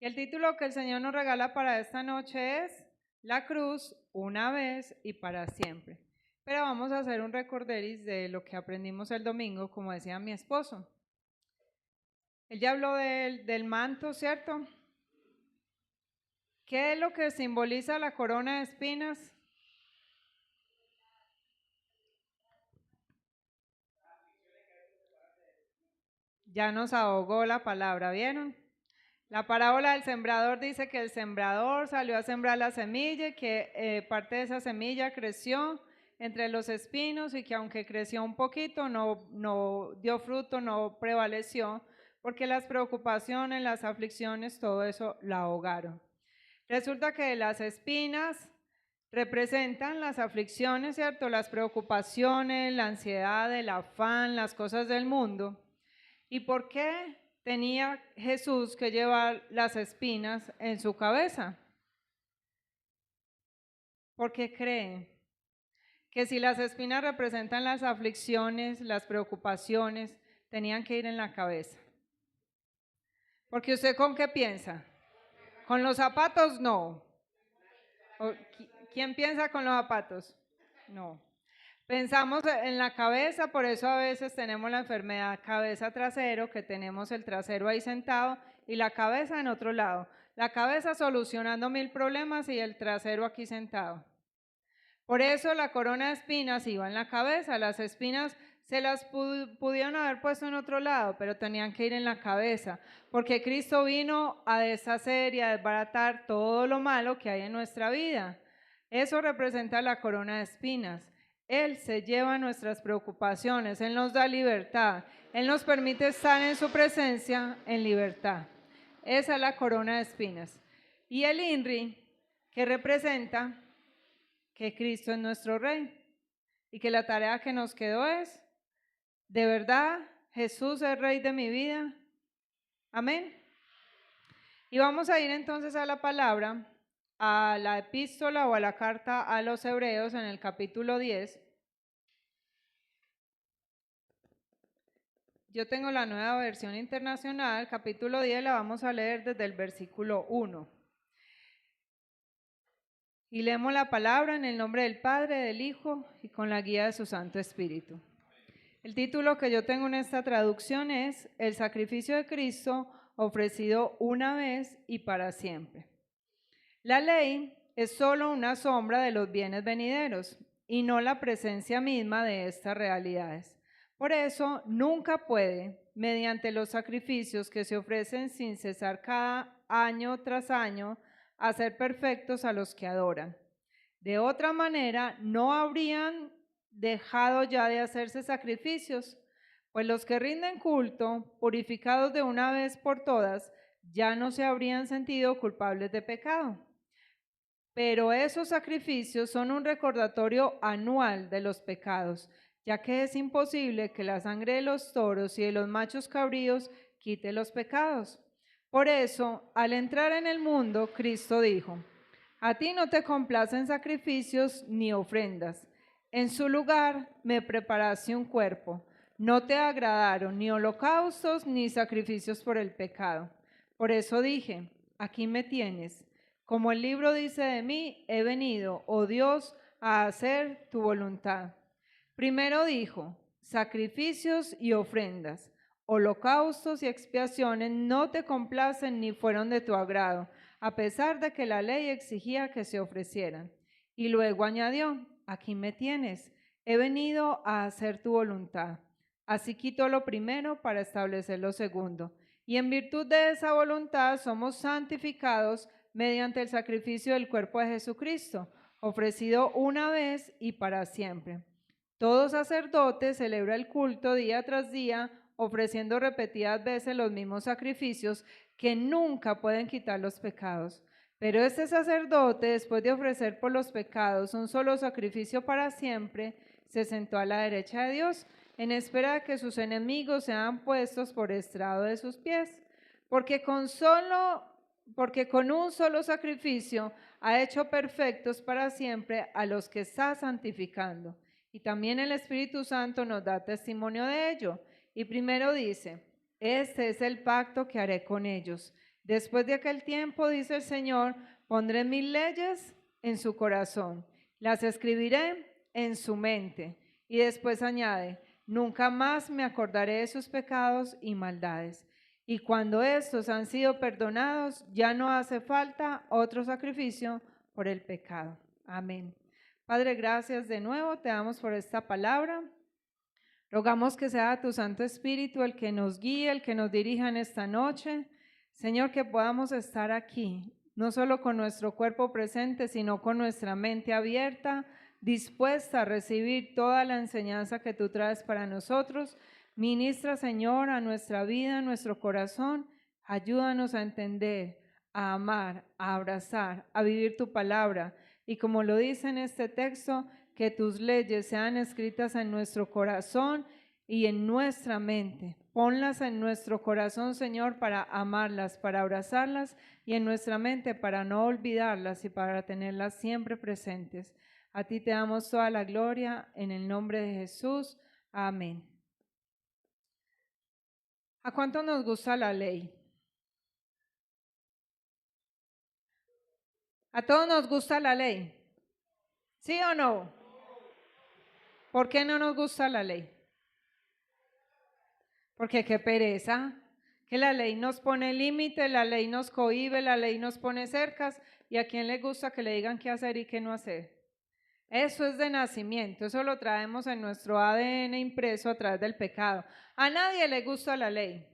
Y el título que el Señor nos regala para esta noche es La cruz, una vez y para siempre. Pero vamos a hacer un recorderis de lo que aprendimos el domingo, como decía mi esposo. Él ya habló del manto, ¿cierto? ¿Qué es lo que simboliza la corona de espinas? Ya nos ahogó la palabra, ¿vieron? La parábola del sembrador dice que el sembrador salió a sembrar la semilla y que parte de esa semilla creció entre los espinos y que aunque creció un poquito no dio fruto, no prevaleció, porque las preocupaciones, las aflicciones, todo eso la ahogaron. Resulta que las espinas representan las aflicciones, ¿cierto? Las preocupaciones, la ansiedad, el afán, las cosas del mundo. ¿Y por qué tenía Jesús que llevar las espinas en su cabeza? Porque cree que si las espinas representan las aflicciones, las preocupaciones, tenían que ir en la cabeza. Porque usted ¿con qué piensa? ¿Con los zapatos? No. ¿Quién piensa con los zapatos? No. Pensamos en la cabeza, por eso a veces tenemos la enfermedad cabeza trasero, que tenemos el trasero ahí sentado y la cabeza en otro lado. La cabeza solucionando 1000 problemas y el trasero aquí sentado. Por eso la corona de espinas iba en la cabeza. Las espinas se las pudieron haber puesto en otro lado, pero tenían que ir en la cabeza, porque Cristo vino a deshacer y a desbaratar todo lo malo que hay en nuestra vida. Eso representa la corona de espinas. Él se lleva nuestras preocupaciones, Él nos da libertad, Él nos permite estar en su presencia en libertad. Esa es la corona de espinas. Y el INRI, que representa que Cristo es nuestro Rey y que la tarea que nos quedó es, ¿de verdad Jesús es Rey de mi vida? Amén. Y vamos a ir entonces a la palabra, a la epístola o a la carta a los Hebreos en el capítulo 10. Yo tengo la nueva versión internacional, capítulo 10, la vamos a leer desde el versículo 1. Y leemos la palabra en el nombre del Padre, del Hijo y con la guía de su Santo Espíritu. El título que yo tengo en esta traducción es El sacrificio de Cristo ofrecido una vez y para siempre. La ley es solo una sombra de los bienes venideros y no la presencia misma de estas realidades. Por eso, nunca puede, mediante los sacrificios que se ofrecen sin cesar cada año tras año, hacer perfectos a los que adoran. De otra manera, no habrían dejado ya de hacerse sacrificios, pues los que rinden culto, purificados de una vez por todas, ya no se habrían sentido culpables de pecado. Pero esos sacrificios son un recordatorio anual de los pecados, ya que es imposible que la sangre de los toros y de los machos cabríos quite los pecados. Por eso, al entrar en el mundo, Cristo dijo: a ti no te complacen sacrificios ni ofrendas. En su lugar me preparaste un cuerpo. No te agradaron ni holocaustos ni sacrificios por el pecado. Por eso dije: aquí me tienes. Como el libro dice de mí, he venido, oh Dios, a hacer tu voluntad. Primero dijo: sacrificios y ofrendas, holocaustos y expiaciones no te complacen ni fueron de tu agrado, a pesar de que la ley exigía que se ofrecieran. Y luego añadió: aquí me tienes, he venido a hacer tu voluntad. Así quitó lo primero para establecer lo segundo. Y en virtud de esa voluntad somos santificados mediante el sacrificio del cuerpo de Jesucristo, ofrecido una vez y para siempre. Todo sacerdote celebra el culto día tras día, ofreciendo repetidas veces los mismos sacrificios que nunca pueden quitar los pecados. Pero este sacerdote, después de ofrecer por los pecados un solo sacrificio para siempre, se sentó a la derecha de Dios, en espera de que sus enemigos sean puestos por estrado de sus pies. Porque con un solo sacrificio ha hecho perfectos para siempre a los que está santificando. Y también el Espíritu Santo nos da testimonio de ello. Y primero dice: este es el pacto que haré con ellos. Después de aquel tiempo, dice el Señor, pondré mis leyes en su corazón, las escribiré en su mente. Y después añade, nunca más me acordaré de sus pecados y maldades. Y cuando estos han sido perdonados, ya no hace falta otro sacrificio por el pecado. Amén. Padre, gracias de nuevo, te damos por esta palabra. Rogamos que sea tu Santo Espíritu el que nos guíe, el que nos dirija en esta noche. Señor, que podamos estar aquí, no solo con nuestro cuerpo presente, sino con nuestra mente abierta, dispuesta a recibir toda la enseñanza que tú traes para nosotros. Ministra, Señor, a nuestra vida, a nuestro corazón. Ayúdanos a entender, a amar, a abrazar, a vivir tu palabra. Y como lo dice en este texto, que tus leyes sean escritas en nuestro corazón y en nuestra mente. Ponlas en nuestro corazón, Señor, para amarlas, para abrazarlas, y en nuestra mente para no olvidarlas y para tenerlas siempre presentes. A ti te damos toda la gloria en el nombre de Jesús. Amén. ¿A cuánto nos gusta la ley? ¿A todos nos gusta la ley? ¿Sí o no? ¿Por qué no nos gusta la ley? Porque qué pereza, que la ley nos pone límite, la ley nos cohíbe, la ley nos pone cercas, y a quién le gusta que le digan qué hacer y qué no hacer. Eso es de nacimiento, eso lo traemos en nuestro ADN impreso a través del pecado. A nadie le gusta la ley.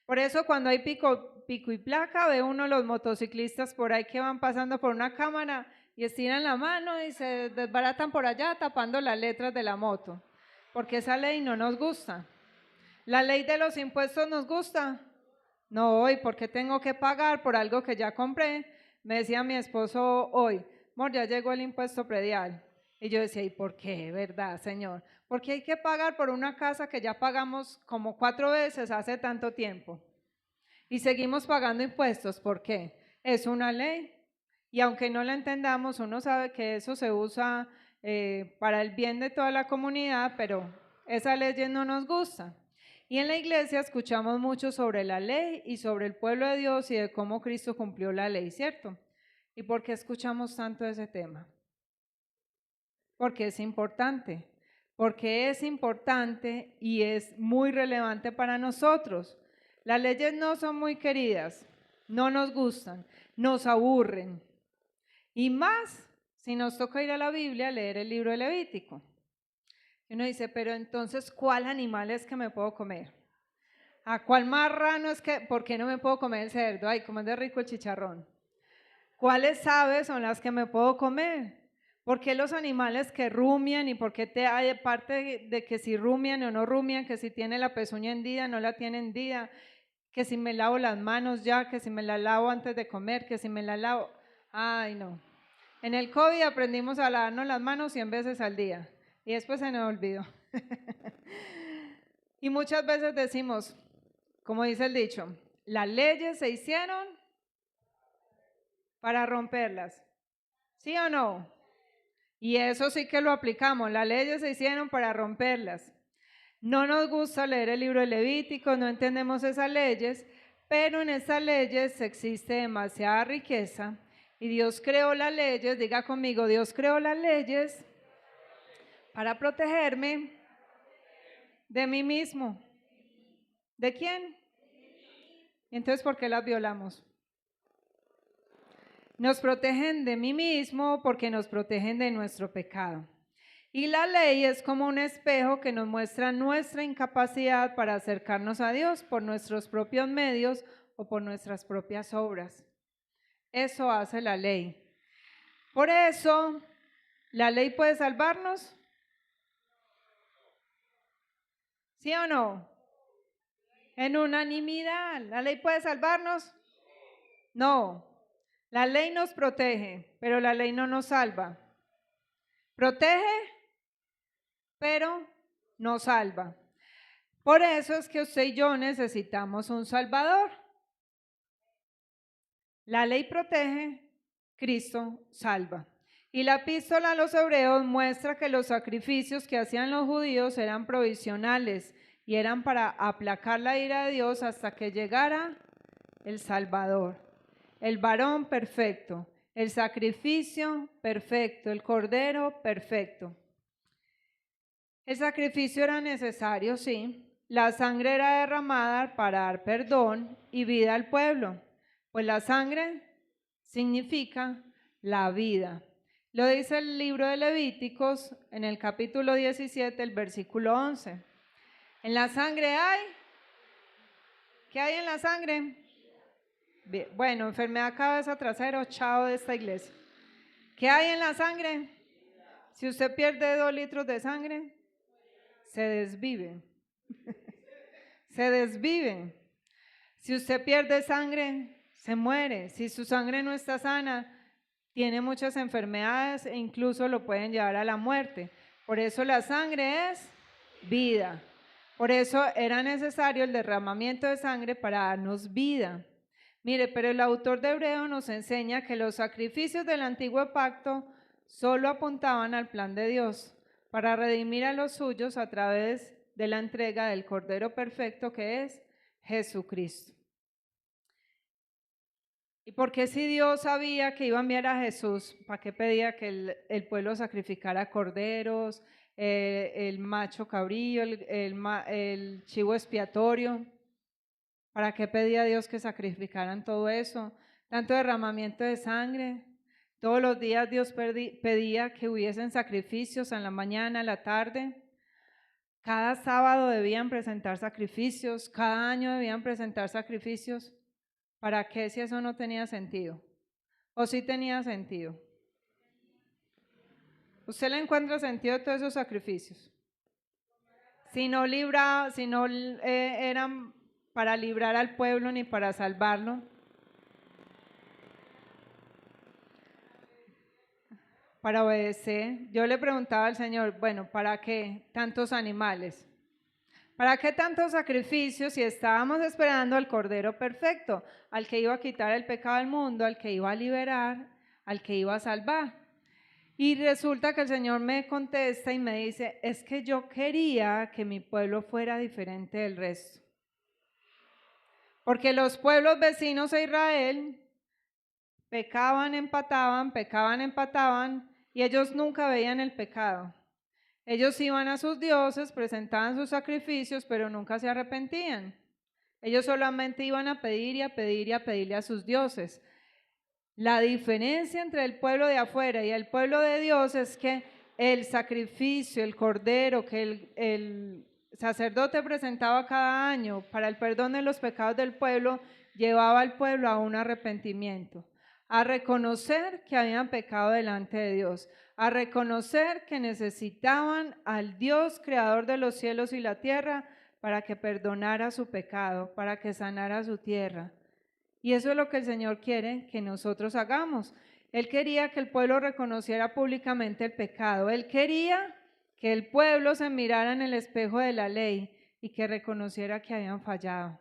Por eso cuando hay pico y placa, ve uno los motociclistas por ahí que van pasando por una cámara y estiran la mano y se desbaratan por allá tapando las letras de la moto, porque esa ley no nos gusta. ¿La ley de los impuestos nos gusta? No, hoy, ¿por qué tengo que pagar por algo que ya compré? Me decía mi esposo hoy, amor, ya llegó el impuesto predial. Y yo decía, ¿y por qué, verdad, Señor? Porque hay que pagar por una casa que ya pagamos como 4 veces hace tanto tiempo. Y seguimos pagando impuestos, ¿por qué? Es una ley. Y aunque no la entendamos, uno sabe que eso se usa para el bien de toda la comunidad, pero esas leyes no nos gustan. Y en la iglesia escuchamos mucho sobre la ley y sobre el pueblo de Dios y de cómo Cristo cumplió la ley, ¿cierto? ¿Y por qué escuchamos tanto ese tema? Porque es importante. Porque es importante y es muy relevante para nosotros. Las leyes no son muy queridas, no nos gustan, nos aburren. Y más si nos toca ir a la Biblia a leer el libro de Levítico. Y uno dice, pero entonces, ¿cuál animal es que me puedo comer? ¿A cuál marrano es que, por qué no me puedo comer el cerdo? Ay, cómo es de rico el chicharrón. ¿Cuáles aves son las que me puedo comer? ¿Por qué los animales que rumian y por qué hay parte de que si rumian o no rumian, que si tiene la pezuña hendida, no la tiene hendida, que si me lavo las manos ya, que si me las lavo antes de comer, que si me las lavo… Ay, no. En el COVID aprendimos a lavarnos las manos 100 veces al día y después se nos olvidó. Y muchas veces decimos, como dice el dicho, las leyes se hicieron para romperlas. ¿Sí o no? Y eso sí que lo aplicamos, las leyes se hicieron para romperlas. No nos gusta leer el libro de Levítico, no entendemos esas leyes, pero en esas leyes existe demasiada riqueza y Dios creó las leyes, diga conmigo, Dios creó las leyes para protegerme de mí mismo. ¿De quién? Entonces, ¿por qué las violamos? Nos protegen de mí mismo porque nos protegen de nuestro pecado. Y la ley es como un espejo que nos muestra nuestra incapacidad para acercarnos a Dios por nuestros propios medios o por nuestras propias obras. Eso hace la ley. Por eso, ¿la ley puede salvarnos? ¿Sí o no? En unanimidad, ¿la ley puede salvarnos? No. La ley nos protege, pero la ley no nos salva. Protege, pero no salva. Por eso es que usted y yo necesitamos un Salvador. La ley protege, Cristo salva. Y la epístola a los hebreos muestra que los sacrificios que hacían los judíos eran provisionales y eran para aplacar la ira de Dios hasta que llegara el Salvador, el varón perfecto, el sacrificio perfecto, el cordero perfecto. El sacrificio era necesario, sí. La sangre era derramada para dar perdón y vida al pueblo, pues la sangre significa la vida. Lo dice el libro de Levíticos en el capítulo 17, el versículo 11. En la sangre hay, ¿qué hay en la sangre? Bien, bueno, enfermedad cabeza trasero, chao de esta iglesia. ¿Qué hay en la sangre? Si usted pierde 2 litros de sangre, se desvive. Se desvive. Si usted pierde sangre, se muere. Si su sangre no está sana, tiene muchas enfermedades e incluso lo pueden llevar a la muerte. Por eso la sangre es vida. Por eso era necesario el derramamiento de sangre para darnos vida. Mire, pero el autor de Hebreo nos enseña que los sacrificios del antiguo pacto solo apuntaban al plan de Dios para redimir a los suyos a través de la entrega del Cordero perfecto que es Jesucristo. ¿Y por qué si Dios sabía que iba a enviar a Jesús, para qué pedía que el pueblo sacrificara corderos, el macho cabrillo, el chivo expiatorio? ¿Para qué pedía Dios que sacrificaran todo eso? Tanto derramamiento de sangre. Todos los días Dios pedía que hubiesen sacrificios en la mañana, en la tarde. Cada sábado debían presentar sacrificios, cada año debían presentar sacrificios. ¿Para qué si eso no tenía sentido? ¿O sí tenía sentido? ¿Usted le encuentra sentido a todos esos sacrificios? Si no eran para librar al pueblo ni para salvarlo. Para obedecer. Yo le preguntaba al Señor, bueno, ¿para qué tantos animales? ¿Para qué tantos sacrificios si estábamos esperando al Cordero perfecto, al que iba a quitar el pecado del mundo, al que iba a liberar, al que iba a salvar? Y resulta que el Señor me contesta y me dice, es que yo quería que mi pueblo fuera diferente del resto. Porque los pueblos vecinos a Israel pecaban, empataban, y ellos nunca veían el pecado. Ellos iban a sus dioses, presentaban sus sacrificios, pero nunca se arrepentían. Ellos solamente iban a pedir y a pedir y a pedirle a sus dioses. La diferencia entre el pueblo de afuera y el pueblo de Dios es que el sacrificio, el cordero que el sacerdote presentaba cada año para el perdón de los pecados del pueblo, llevaba al pueblo a un arrepentimiento, a reconocer que habían pecado delante de Dios, a reconocer que necesitaban al Dios creador de los cielos y la tierra para que perdonara su pecado, para que sanara su tierra. Y eso es lo que el Señor quiere que nosotros hagamos. Él quería que el pueblo reconociera públicamente el pecado. Él quería que el pueblo se mirara en el espejo de la ley y que reconociera que habían fallado.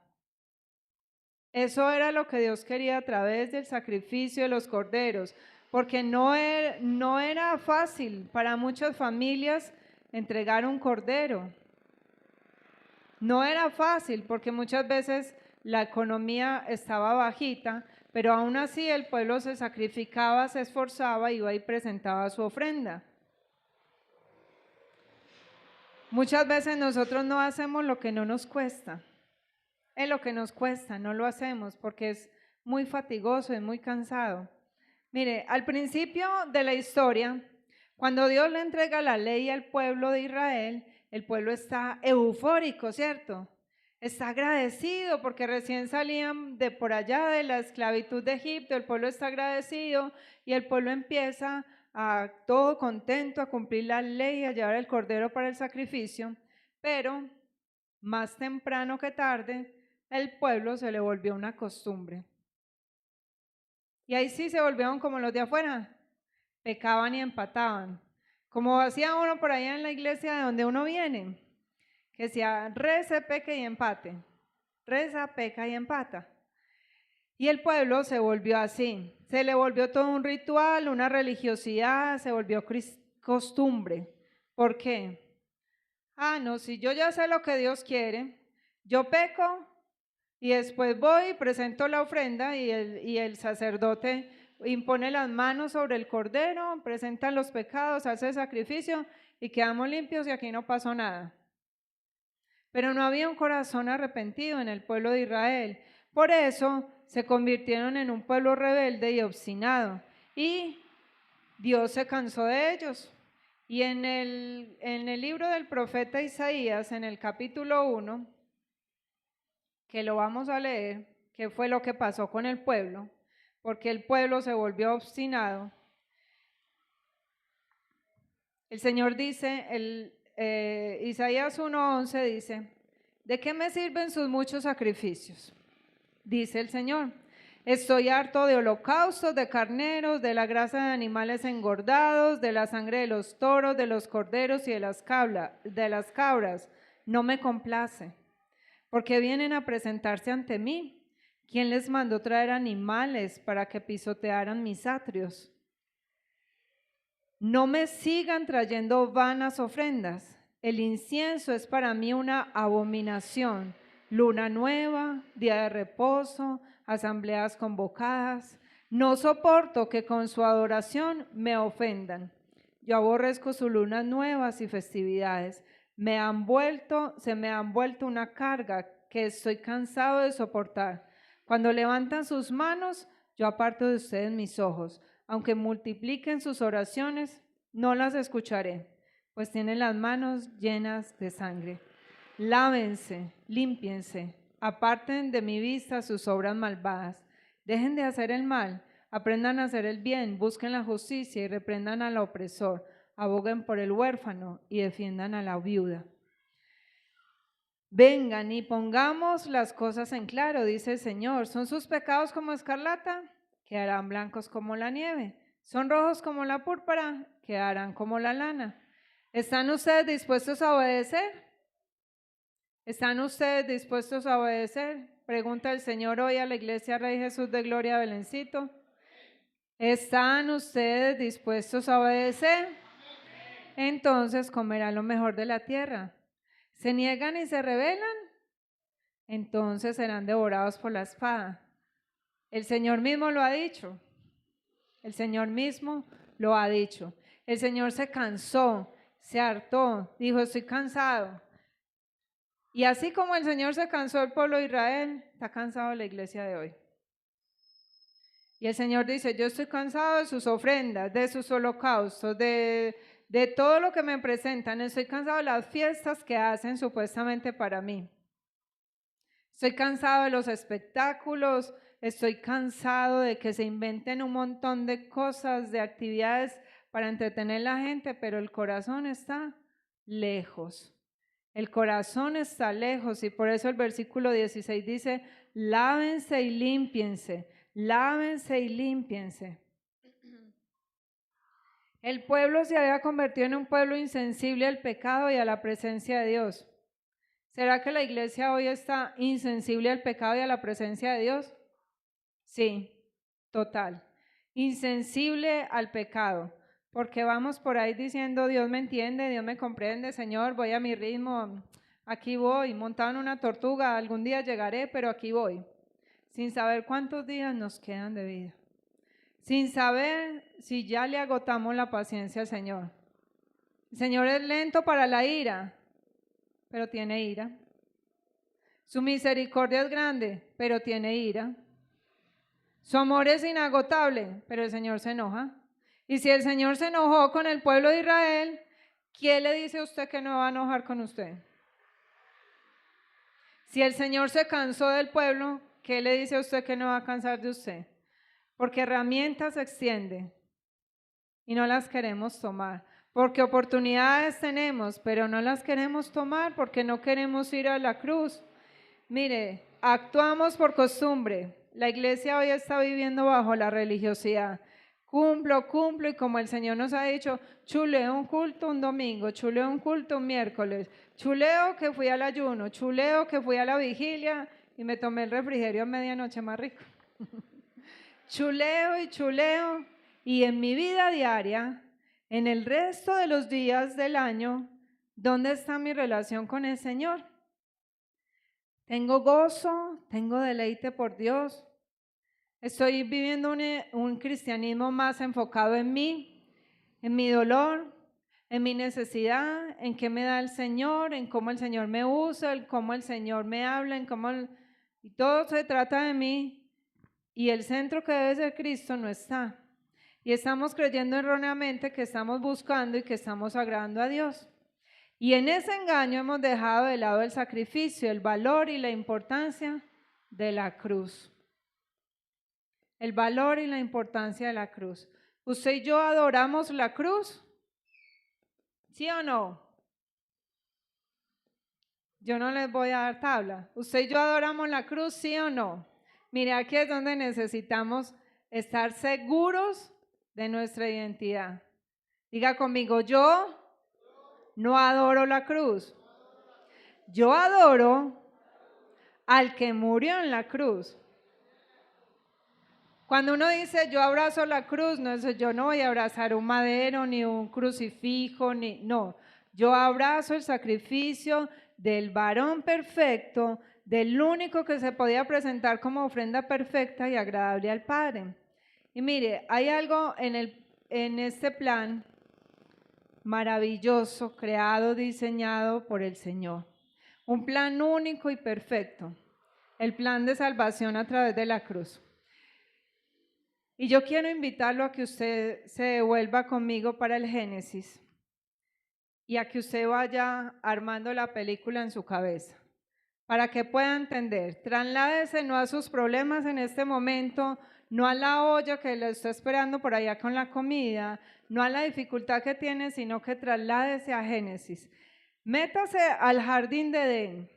Eso era lo que Dios quería a través del sacrificio de los corderos, porque no era fácil para muchas familias entregar un cordero. No era fácil porque muchas veces la economía estaba bajita, pero aún así el pueblo se sacrificaba, se esforzaba, iba y presentaba su ofrenda. Muchas veces nosotros no hacemos lo que no nos cuesta. Es lo que nos cuesta, no lo hacemos porque es muy fatigoso, es muy cansado. Mire, al principio de la historia, cuando Dios le entrega la ley al pueblo de Israel, el pueblo está eufórico, ¿cierto? Está agradecido porque recién salían de por allá de la esclavitud de Egipto, el pueblo está agradecido y el pueblo empieza a todo contento a cumplir la ley, a llevar el cordero para el sacrificio, pero más temprano que tarde, el pueblo se le volvió una costumbre. Y ahí sí se volvieron como los de afuera, pecaban y empataban. Como hacía uno por allá en la iglesia de donde uno viene, que decía, reza, peca y empate. Reza, peca y empata. Y el pueblo se volvió así. Se le volvió todo un ritual, una religiosidad, se volvió costumbre. ¿Por qué? No, si yo ya sé lo que Dios quiere, yo peco Y después voy y presento la ofrenda y el sacerdote impone las manos sobre el cordero, presenta los pecados, hace el sacrificio y quedamos limpios y aquí no pasó nada. Pero no había un corazón arrepentido en el pueblo de Israel. Por eso se convirtieron en un pueblo rebelde y obstinado. Y Dios se cansó de ellos. Y en el libro del profeta Isaías, en el capítulo 1, que lo vamos a leer, qué fue lo que pasó con el pueblo, porque el pueblo se volvió obstinado. El Señor dice, Isaías 1:11 dice, ¿de qué me sirven sus muchos sacrificios? Dice el Señor, estoy harto de holocaustos, de carneros, de la grasa de animales engordados, de la sangre de los toros, de los corderos y de las cabras. No me complace, porque vienen a presentarse ante mí. ¿Quién les mandó traer animales para que pisotearan mis atrios? No me sigan trayendo vanas ofrendas. El incienso es para mí una abominación. Luna nueva, día de reposo, asambleas convocadas. No soporto que con su adoración me ofendan. Yo aborrezco sus lunas nuevas y festividades. Se me han vuelto una carga que estoy cansado de soportar. Cuando levantan sus manos, yo aparto de ustedes mis ojos. Aunque multipliquen sus oraciones, no las escucharé, pues tienen las manos llenas de sangre. Lávense, límpiense, aparten de mi vista sus obras malvadas. Dejen de hacer el mal, aprendan a hacer el bien, busquen la justicia y reprendan al opresor. Aboguen por el huérfano y defiendan a la viuda. Vengan y pongamos las cosas en claro, dice el Señor. ¿Son sus pecados como escarlata? Quedarán blancos como la nieve. ¿Son rojos como la púrpura? Quedarán como la lana. ¿Están ustedes dispuestos a obedecer? ¿Están ustedes dispuestos a obedecer? Pregunta el Señor hoy a la Iglesia Rey Jesús de Gloria Belencito. ¿Están ustedes dispuestos a obedecer? Entonces comerán lo mejor de la tierra. ¿Se niegan y se rebelan? Entonces serán devorados por la espada. El Señor mismo lo ha dicho. El Señor mismo lo ha dicho. El Señor se cansó, se hartó, dijo, estoy cansado. Y así como el Señor se cansó del pueblo de Israel, está cansado la iglesia de hoy. Y el Señor dice, yo estoy cansado de sus ofrendas, de sus holocaustos, de todo lo que me presentan. Estoy cansado de las fiestas que hacen supuestamente para mí. Estoy cansado de los espectáculos, estoy cansado de que se inventen un montón de cosas, de actividades para entretener a la gente, pero el corazón está lejos. El corazón está lejos y por eso el versículo 16 dice, lávense y límpiense, lávense y límpiense. El pueblo se había convertido en un pueblo insensible al pecado y a la presencia de Dios. ¿Será que la iglesia hoy está insensible al pecado y a la presencia de Dios? Sí, total. Insensible al pecado. Porque vamos por ahí diciendo, Dios me entiende, Dios me comprende, Señor, voy a mi ritmo, aquí voy, montado en una tortuga, algún día llegaré, pero aquí voy. Sin saber cuántos días nos quedan de vida. Sin saber si ya le agotamos la paciencia al Señor. El Señor es lento para la ira, pero tiene ira. Su misericordia es grande, pero tiene ira. Su amor es inagotable, pero el Señor se enoja. Y si el Señor se enojó con el pueblo de Israel, ¿quién le dice a usted que no va a enojar con usted? Si el Señor se cansó del pueblo, ¿qué le dice a usted que no va a cansar de usted? Porque herramientas se extiende y no las queremos tomar. Porque oportunidades tenemos, pero no las queremos tomar porque no queremos ir a la cruz. Mire, actuamos por costumbre. La iglesia hoy está viviendo bajo la religiosidad. Cumplo y como el Señor nos ha dicho, chuleo un culto un domingo, chuleo un culto un miércoles, chuleo que fui al ayuno, chuleo que fui a la vigilia y me tomé el refrigerio a medianoche más rico. Chuleo y en mi vida diaria, en el resto de los días del año, ¿dónde está mi relación con el Señor? Tengo gozo, tengo deleite por Dios. Estoy viviendo un cristianismo más enfocado en mí, en mi dolor, en mi necesidad, en qué me da el Señor, en cómo el Señor me usa, en cómo el Señor me habla, y todo se trata de mí, y el centro que debe ser Cristo no está. Y estamos creyendo erróneamente que estamos buscando y que estamos agradando a Dios. Y en ese engaño hemos dejado de lado el sacrificio, el valor y la importancia de la cruz. El valor y la importancia de la cruz. ¿Usted y yo adoramos la cruz? ¿Sí o no? Yo no les voy a dar tabla. ¿Usted y yo adoramos la cruz? ¿Sí o no? Mire, aquí es donde necesitamos estar seguros de nuestra identidad. Diga conmigo, yo no adoro la cruz. Yo adoro al que murió en la cruz. Cuando uno dice yo abrazo la cruz, no es yo no voy a abrazar un madero ni un crucifijo, no. Yo abrazo el sacrificio del varón perfecto, del único que se podía presentar como ofrenda perfecta y agradable al Padre. Y mire, hay algo en este plan maravilloso, creado, diseñado por el Señor. Un plan único y perfecto. El plan de salvación a través de la cruz. Y yo quiero invitarlo a que usted se devuelva conmigo para el Génesis y a que usted vaya armando la película en su cabeza para que pueda entender. Trasládese no a sus problemas en este momento, no a la olla que le está esperando por allá con la comida, no a la dificultad que tiene, sino que trasládese a Génesis. Métase al jardín de Edén.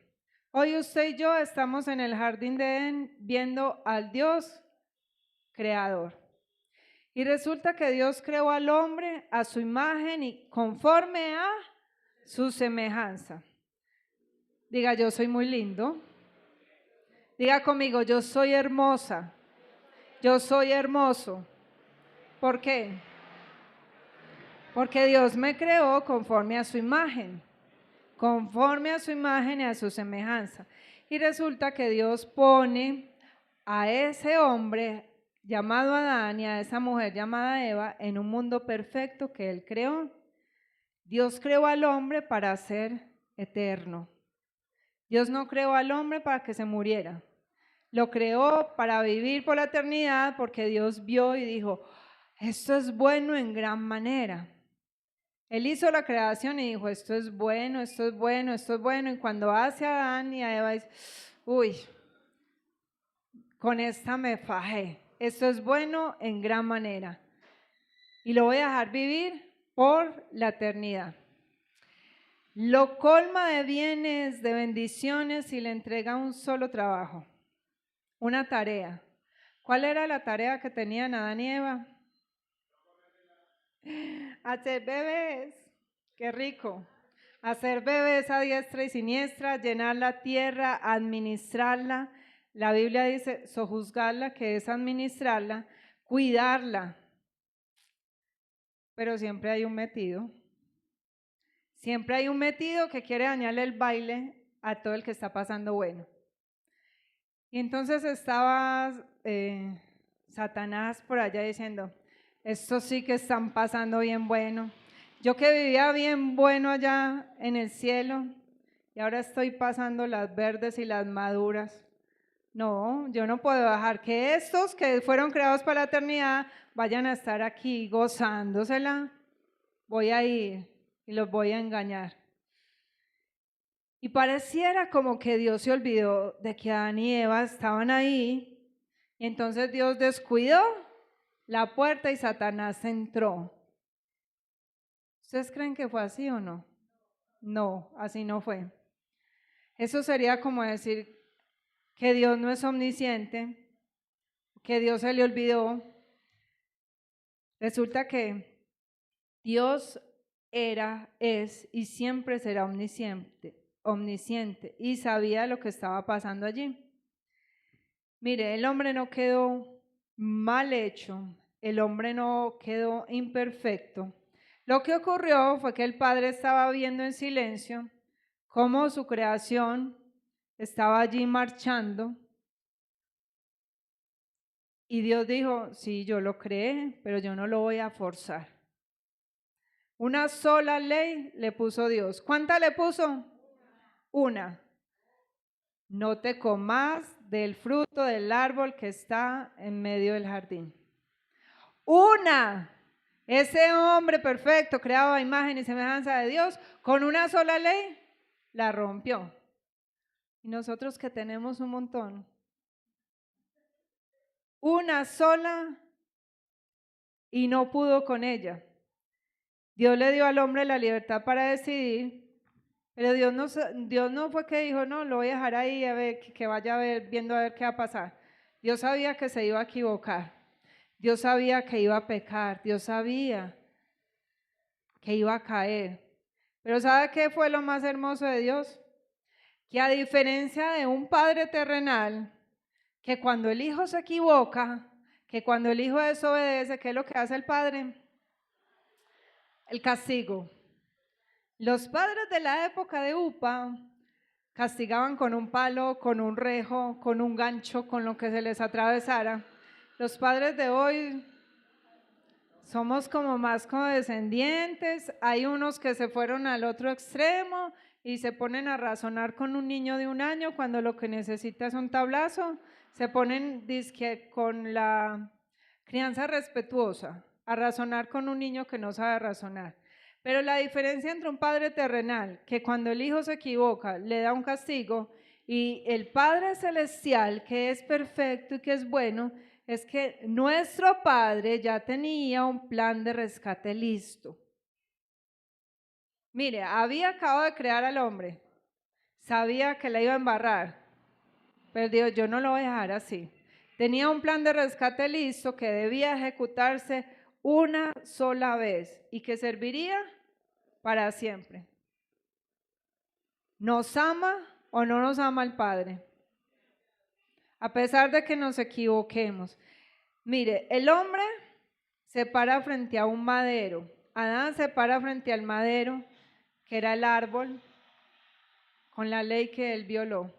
Hoy usted y yo estamos en el jardín de Edén viendo al Dios creador. Y resulta que Dios creó al hombre a su imagen y conforme a su semejanza. Diga, yo soy muy lindo. Diga conmigo, yo soy hermosa. Yo soy hermoso. ¿Por qué? Porque Dios me creó conforme a su imagen. Conforme a su imagen y a su semejanza. Y resulta que Dios pone a ese hombre llamado Adán y a esa mujer llamada Eva en un mundo perfecto que Él creó. Dios creó al hombre para ser eterno. Dios no creó al hombre para que se muriera. Lo creó para vivir por la eternidad porque Dios vio y dijo, esto es bueno en gran manera. Él hizo la creación y dijo, esto es bueno, esto es bueno, esto es bueno. Y cuando hace a Adán y a Eva, dice, uy, con esta me fajé. Esto es bueno en gran manera. Y lo voy a dejar vivir por la eternidad. Lo colma de bienes, de bendiciones y le entrega un solo trabajo, una tarea. ¿Cuál era la tarea que tenían Adán y Eva? Hacer bebés, qué rico. Hacer bebés a diestra y siniestra, llenar la tierra, administrarla. La Biblia dice sojuzgarla, que es administrarla, cuidarla. Pero siempre hay un metido. Siempre hay un metido que quiere dañarle el baile a todo el que está pasando bueno. Y entonces estaba Satanás por allá diciendo, estos sí que están pasando bien bueno. Yo que vivía bien bueno allá en el cielo y ahora estoy pasando las verdes y las maduras. No, yo no puedo dejar que estos que fueron creados para la eternidad vayan a estar aquí gozándosela. Voy a ir y los voy a engañar. Y pareciera como que Dios se olvidó de que Adán y Eva estaban ahí. Y entonces Dios descuidó la puerta y Satanás entró. ¿Ustedes creen que fue así o no? No, así no fue. Eso sería como decir que Dios no es omnisciente, que Dios se le olvidó. Resulta que Dios era, es y siempre será omnisciente y sabía lo que estaba pasando allí. Mire, el hombre no quedó mal hecho, el hombre no quedó imperfecto. Lo que ocurrió fue que el Padre estaba viendo en silencio cómo su creación estaba allí marchando. Y Dios dijo, sí, yo lo creé, pero yo no lo voy a forzar. Una sola ley le puso Dios. ¿Cuánta le puso? Una. No te comas del fruto del árbol que está en medio del jardín. Una. Ese hombre perfecto, creado a imagen y semejanza de Dios, con una sola ley, la rompió. Y nosotros que tenemos un montón. Una sola y no pudo con ella. Dios le dio al hombre la libertad para decidir, pero Dios no fue que dijo, no, lo voy a dejar ahí a ver, que vaya a ver, viendo a ver qué va a pasar. Dios sabía que se iba a equivocar. Dios sabía que iba a pecar. Dios sabía que iba a caer. Pero ¿sabe qué fue lo más hermoso de Dios? Que a diferencia de un padre terrenal, que cuando el hijo se equivoca, que cuando el hijo desobedece, ¿qué es lo que hace el padre? El castigo. Los padres de la época de Upa castigaban con un palo, con un rejo, con un gancho, con lo que se les atravesara. Los padres de hoy somos como más condescendientes. Hay unos que se fueron al otro extremo y se ponen a razonar con un niño de 1 año cuando lo que necesita es un tablazo. Se ponen dizque con la crianza respetuosa a razonar con un niño que no sabe razonar. Pero la diferencia entre un padre terrenal, que cuando el hijo se equivoca le da un castigo, y el Padre Celestial, que es perfecto y que es bueno, es que nuestro Padre ya tenía un plan de rescate listo. Mire, había acabado de crear al hombre, sabía que le iba a embarrar, pero dijo, yo no lo voy a dejar así. Tenía un plan de rescate listo que debía ejecutarse una sola vez y que serviría para siempre. ¿Nos ama o no nos ama el Padre? A pesar de que nos equivoquemos. Mire, el hombre se para frente a un madero. Adán se para frente al madero, que era el árbol, con la ley que él violó.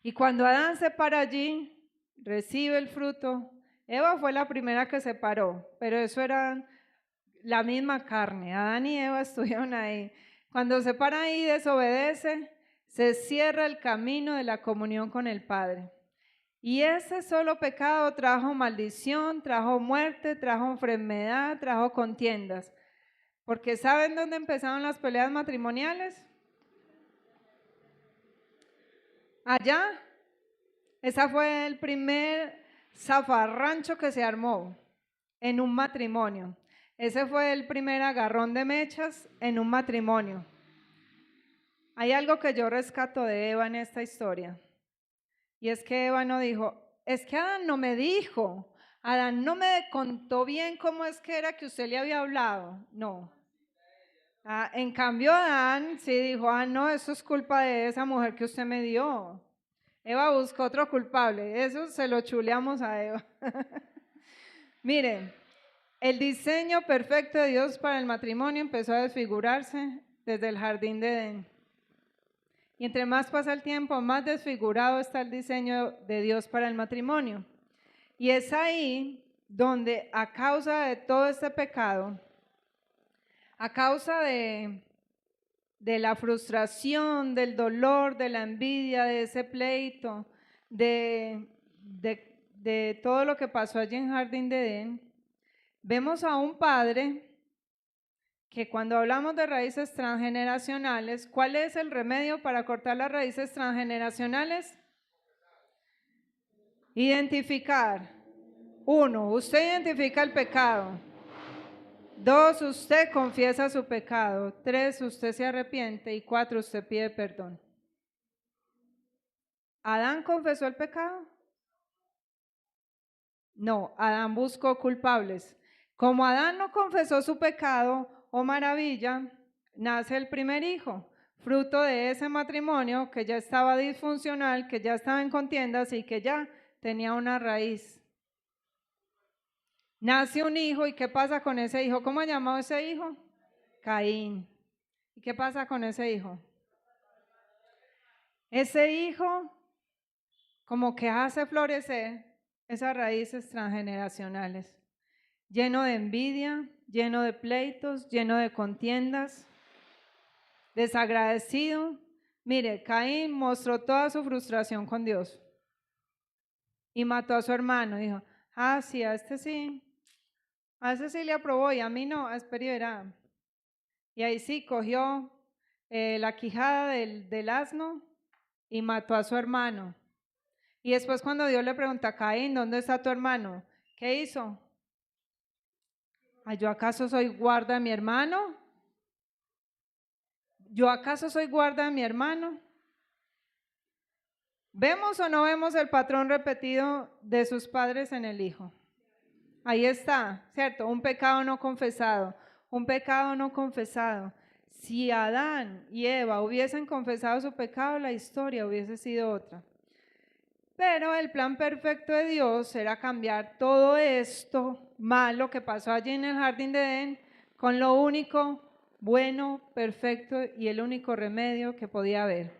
Y cuando Adán se para allí, recibe el fruto. Eva fue la primera que se paró, pero eso era la misma carne. Adán y Eva estuvieron ahí. Cuando se para ahí y desobedece, se cierra el camino de la comunión con el Padre. Y ese solo pecado trajo maldición, trajo muerte, trajo enfermedad, trajo contiendas. Porque ¿saben dónde empezaron las peleas matrimoniales? Allá. Ese fue el primer zafarrancho que se armó en un matrimonio. Ese fue el primer agarrón de mechas en un matrimonio. Hay algo que yo rescato de Eva en esta historia. Y es que Eva no dijo, es que Adán no me dijo, Adán no me contó bien cómo es que era que usted le había hablado. No. En cambio Adán sí dijo, no, eso es culpa de esa mujer que usted me dio. Eva buscó otro culpable, eso se lo chuleamos a Eva. Miren, el diseño perfecto de Dios para el matrimonio empezó a desfigurarse desde el jardín de Edén. Y entre más pasa el tiempo, más desfigurado está el diseño de Dios para el matrimonio. Y es ahí donde a causa de todo este pecado, a causa de la frustración, del dolor, de la envidia, de ese pleito, de todo lo que pasó allí en Jardín de Edén, vemos a un padre que cuando hablamos de raíces transgeneracionales, ¿cuál es el remedio para cortar las raíces transgeneracionales? Identificar. 1, usted identifica el pecado. 2, usted confiesa su pecado. 3, usted se arrepiente. Y 4, usted pide perdón. ¿Adán confesó el pecado? No, Adán buscó culpables. Como Adán no confesó su pecado, oh maravilla, nace el primer hijo, fruto de ese matrimonio que ya estaba disfuncional, que ya estaba en contiendas y que ya tenía una raíz. Nace un hijo, ¿y qué pasa con ese hijo? ¿Cómo ha llamado ese hijo? Caín. ¿Y qué pasa con ese hijo? Ese hijo como que hace florecer esas raíces transgeneracionales, lleno de envidia, lleno de pleitos, lleno de contiendas, desagradecido. Mire, Caín mostró toda su frustración con Dios y mató a su hermano. Dijo, sí, a este sí le aprobó y a mí no, espera y verá. Y ahí sí, cogió la quijada del asno y mató a su hermano. Y después cuando Dios le pregunta a Caín, ¿dónde está tu hermano? ¿Qué hizo? ¿Yo acaso soy guarda de mi hermano? ¿Yo acaso soy guarda de mi hermano? ¿Vemos o no vemos el patrón repetido de sus padres en el hijo? Ahí está, ¿cierto? Un pecado no confesado, un pecado no confesado. Si Adán y Eva hubiesen confesado su pecado, la historia hubiese sido otra. Pero el plan perfecto de Dios era cambiar todo esto malo que pasó allí en el jardín de Edén con lo único bueno, perfecto y el único remedio que podía haber.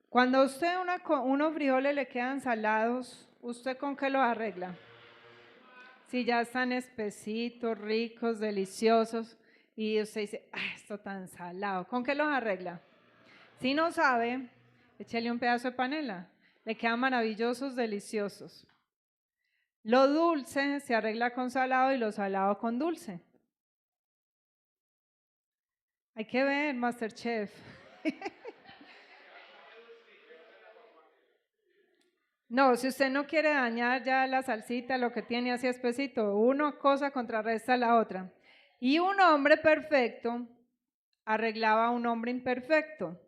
Cuando a usted unos frijoles le quedan salados, ¿usted con qué los arregla? Si ya están espesitos, ricos, deliciosos, y usted dice, esto tan salado, ¿con qué los arregla? Si no sabe, échale un pedazo de panela, le quedan maravillosos, deliciosos. Lo dulce se arregla con salado y lo salado con dulce. Hay que ver, Masterchef. No, si usted no quiere dañar ya la salsita, lo que tiene así espesito, una cosa contrarresta a la otra. Y un hombre perfecto arreglaba a un hombre imperfecto,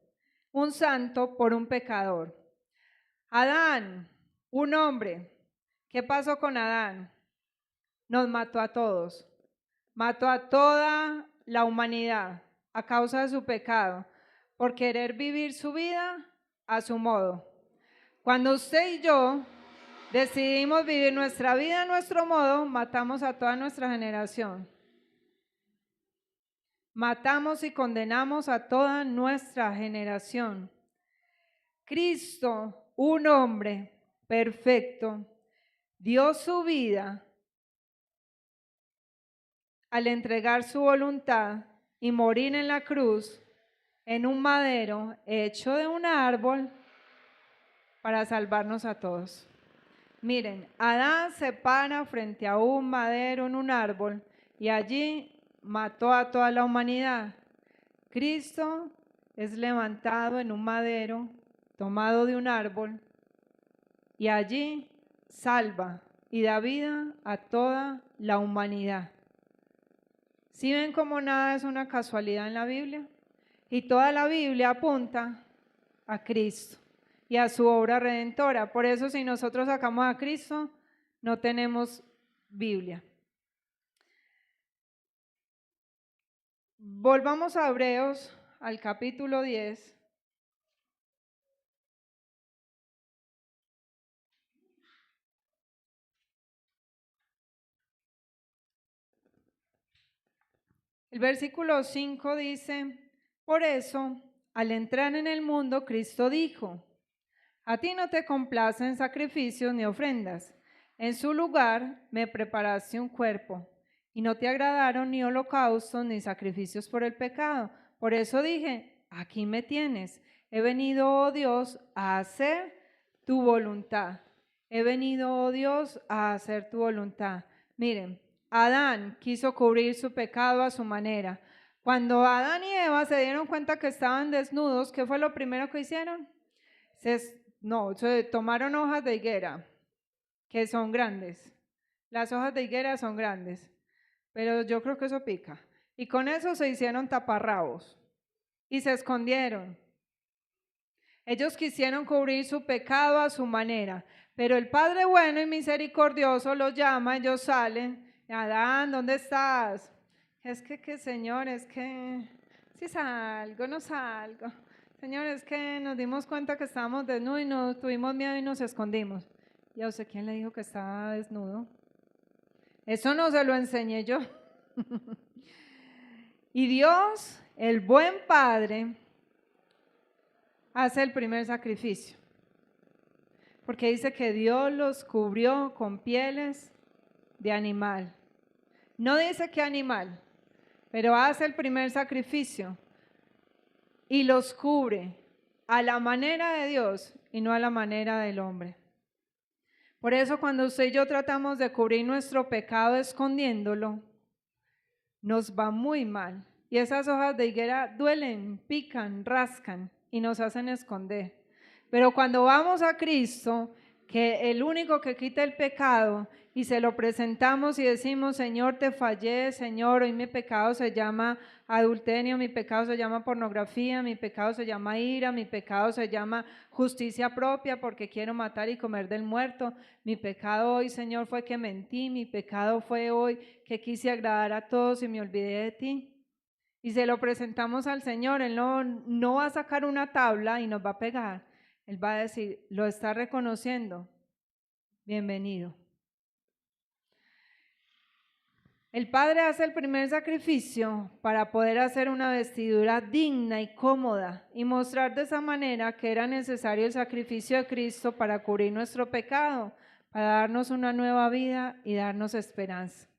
un santo por un pecador. Adán, un hombre. ¿Qué pasó con Adán? Nos mató a todos, mató a toda la humanidad a causa de su pecado, por querer vivir su vida a su modo. Cuando usted y yo decidimos vivir nuestra vida a nuestro modo, matamos a toda nuestra generación. Matamos y condenamos a toda nuestra generación. Cristo, un hombre perfecto, dio su vida al entregar su voluntad y morir en la cruz en un madero hecho de un árbol para salvarnos a todos. Miren, Adán se para frente a un madero en un árbol y allí mató a toda la humanidad. Cristo es levantado en un madero tomado de un árbol y allí salva y da vida a toda la humanidad. ¿Sí ven cómo nada es una casualidad en la Biblia? Y toda la Biblia apunta a Cristo y a su obra redentora. Por eso si nosotros sacamos a Cristo, no tenemos Biblia. Volvamos a Hebreos, al capítulo 10. El versículo 5 dice, por eso, al entrar en el mundo, Cristo dijo, a ti no te complacen sacrificios ni ofrendas. En su lugar me preparaste un cuerpo, y no te agradaron ni holocaustos ni sacrificios por el pecado. Por eso dije, aquí me tienes. He venido, oh Dios, a hacer tu voluntad. He venido, oh Dios, a hacer tu voluntad. Miren, Adán quiso cubrir su pecado a su manera. Cuando Adán y Eva se dieron cuenta que estaban desnudos, ¿qué fue lo primero que hicieron? Se tomaron hojas de higuera, que son grandes. Las hojas de higuera son grandes, pero yo creo que eso pica. Y con eso se hicieron taparrabos y se escondieron. Ellos quisieron cubrir su pecado a su manera, pero el Padre bueno y misericordioso los llama, ellos salen. Adán, ¿dónde estás? Es que Señor, es que si salgo, no salgo. Señor, es que nos dimos cuenta que estábamos desnudos y nos tuvimos miedo y nos escondimos. ¿Y a usted quién le dijo que estaba desnudo? Eso no se lo enseñé yo. Y Dios, el buen Padre, hace el primer sacrificio. Porque dice que Dios los cubrió con pieles de animal. No dice qué animal, pero hace el primer sacrificio y los cubre a la manera de Dios y no a la manera del hombre. Por eso cuando usted y yo tratamos de cubrir nuestro pecado escondiéndolo, nos va muy mal. Y esas hojas de higuera duelen, pican, rascan y nos hacen esconder. Pero cuando vamos a Cristo, que el único que quita el pecado, y se lo presentamos y decimos, Señor, te fallé, Señor, hoy mi pecado se llama adulterio, mi pecado se llama pornografía, mi pecado se llama ira, mi pecado se llama justicia propia porque quiero matar y comer del muerto, mi pecado hoy, Señor, fue que mentí, mi pecado fue hoy que quise agradar a todos y me olvidé de ti. Y se lo presentamos al Señor, Él no va a sacar una tabla y nos va a pegar, Él va a decir, lo está reconociendo, bienvenido. El Padre hace el primer sacrificio para poder hacer una vestidura digna y cómoda y mostrar de esa manera que era necesario el sacrificio de Cristo para cubrir nuestro pecado, para darnos una nueva vida y darnos esperanza.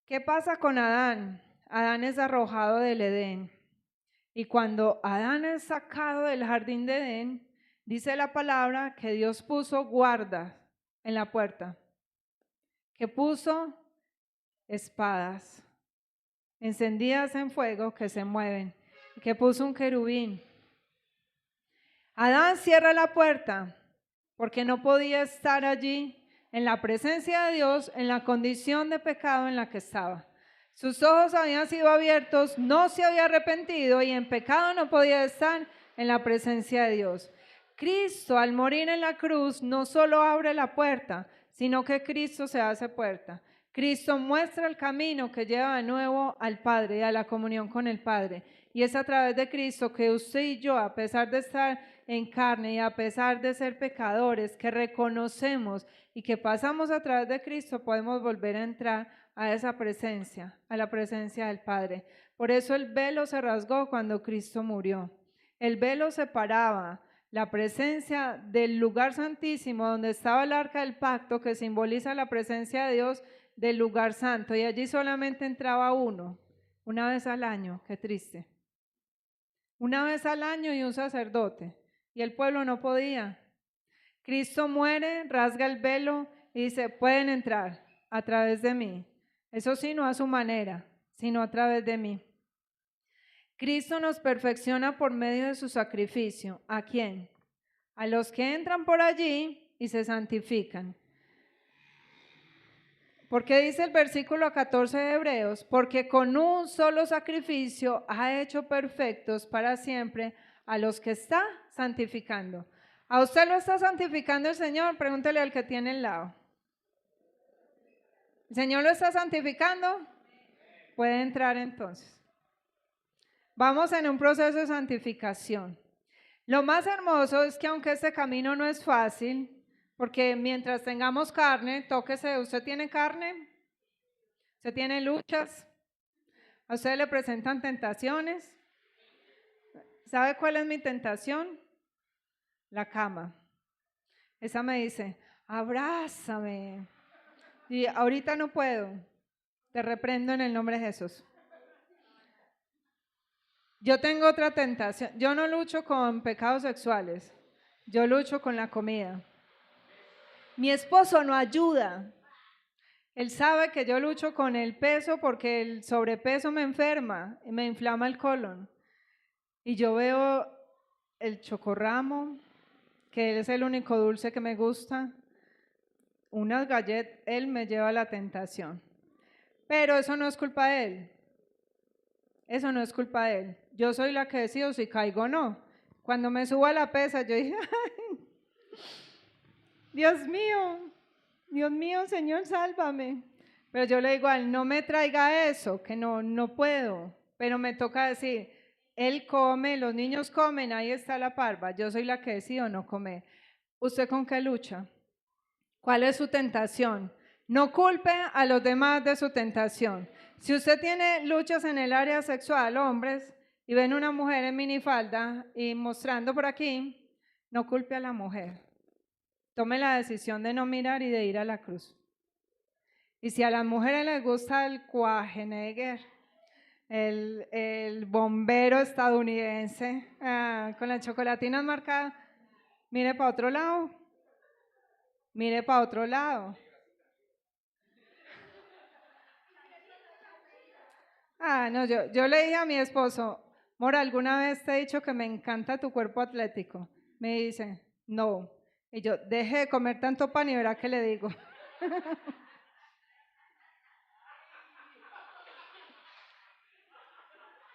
¿Qué pasa con Adán? Adán es arrojado del Edén. Y cuando Adán es sacado del jardín de Edén, dice la palabra que Dios puso guardas en la puerta, que puso espadas encendidas en fuego que se mueven, que puso un querubín. Adán cierra la puerta porque no podía estar allí en la presencia de Dios en la condición de pecado en la que estaba. Sus ojos habían sido abiertos, no se había arrepentido y en pecado no podía estar en la presencia de Dios. Cristo, al morir en la cruz, no solo abre la puerta, sino que Cristo se hace puerta. Cristo muestra el camino que lleva de nuevo al Padre, a la comunión con el Padre. Y es a través de Cristo que usted y yo, a pesar de estar en carne y a pesar de ser pecadores, que reconocemos y que pasamos a través de Cristo, podemos volver a entrar a esa presencia, a la presencia del Padre. Por eso el velo se rasgó cuando Cristo murió. El velo separaba la presencia del lugar santísimo donde estaba el arca del pacto, que simboliza la presencia de Dios, del lugar santo, y allí solamente entraba uno, una vez al año. Qué triste. Una vez al año y un sacerdote, y el pueblo no podía. Cristo muere, rasga el velo y dice, pueden entrar a través de mí. Eso sí, no a su manera, sino a través de mí. Cristo nos perfecciona por medio de su sacrificio. ¿A quién? A los que entran por allí y se santifican. Porque dice el versículo 14 de Hebreos, porque con un solo sacrificio ha hecho perfectos para siempre a los que está santificando. ¿A usted lo está santificando el Señor? Pregúntele al que tiene al lado. ¿El Señor lo está santificando? Puede entrar entonces. Vamos en un proceso de santificación. Lo más hermoso es que aunque este camino no es fácil, porque mientras tengamos carne, tóquese, ¿usted tiene carne? ¿Usted tiene luchas? ¿A usted le presentan tentaciones? ¿Sabe cuál es mi tentación? La cama. Esa me dice, abrázame. Y ahorita no puedo. Te reprendo en el nombre de Jesús. Yo tengo otra tentación. Yo no lucho con pecados sexuales. Yo lucho con la comida. Mi esposo no ayuda. Él sabe que yo lucho con el peso porque el sobrepeso me enferma, me inflama el colon. Y yo veo el chocorramo, que es el único dulce que me gusta. Unas galletas, él me lleva a la tentación. Pero eso no es culpa de él. Eso no es culpa de él. Yo soy la que decido si caigo o no. Cuando me subo a la pesa, yo dije, ay, Dios mío, Señor, sálvame. Pero yo le digo a él, no me traiga eso, que no puedo. Pero me toca decir, él come, los niños comen, ahí está la parva. Yo soy la que decido no comer. ¿Usted con qué lucha? ¿Cuál es su tentación? No culpe a los demás de su tentación. Si usted tiene luchas en el área sexual, hombres, y ven una mujer en minifalda y mostrando por aquí, no culpe a la mujer. Tome la decisión de no mirar y de ir a la cruz. Y si a las mujeres les gusta el Schwarzenegger, el bombero estadounidense con las chocolatinas marcadas, mire para otro lado. Mire para otro lado. No, yo le dije a mi esposo, Mora, ¿alguna vez te he dicho que me encanta tu cuerpo atlético? Me dice, no. Y yo, deje de comer tanto pan y verá qué le digo.